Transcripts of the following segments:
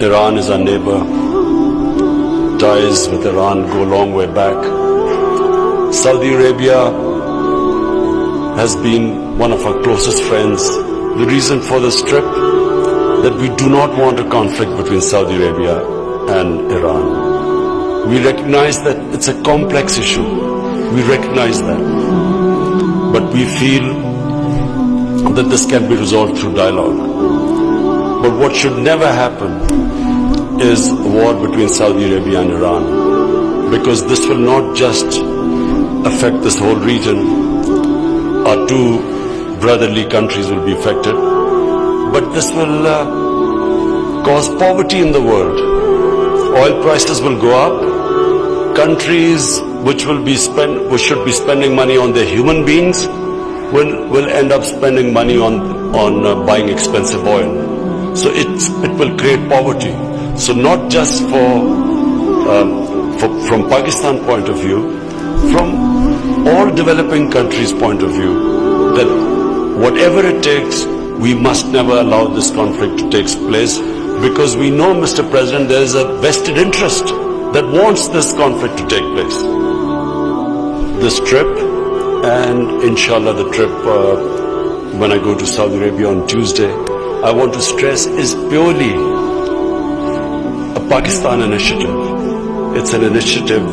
Iran is our neighbor. Ties with Iran go a long way back. Saudi Arabia has been one of our closest friends. The reason for this trip, that we do not want a conflict between Saudi Arabia and Iran. We recognize that it's a complex issue. We recognize that. But we feel that this can be resolved through dialogue. But what should never happen is a war between Saudi Arabia and Iran, because this will not just affect this whole region. Our two brotherly countries will be affected, but this will cause poverty in the world. Oil prices will go up. Countries which should be spending money on their human beings will end up spending money on buying expensive oil. So it will create poverty. So not just from Pakistan point of view, from all developing countries' point of view, that whatever it takes, we must never allow this conflict to take place, because we know, Mr. President, there is a vested interest that wants this conflict to take place. This trip, and inshallah the trip when I go to Saudi Arabia on Tuesday, I want to stress, is purely a Pakistan initiative. It's an initiative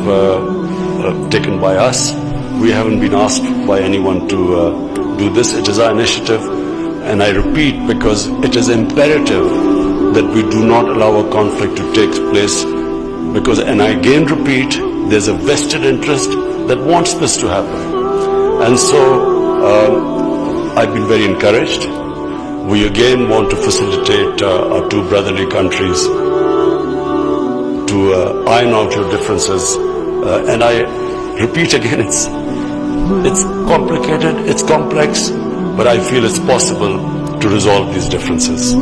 taken by us. We haven't been asked by anyone to do this. It is our initiative, and I repeat, because it is imperative that we do not allow a conflict to take place, because, and I again repeat, there's a vested interest that wants this to happen. And so I've been very encouraged. We again want to facilitate our two brotherly countries to iron out your differences. And I repeat again, it's complicated, it's complex, but I feel it's possible to resolve these differences.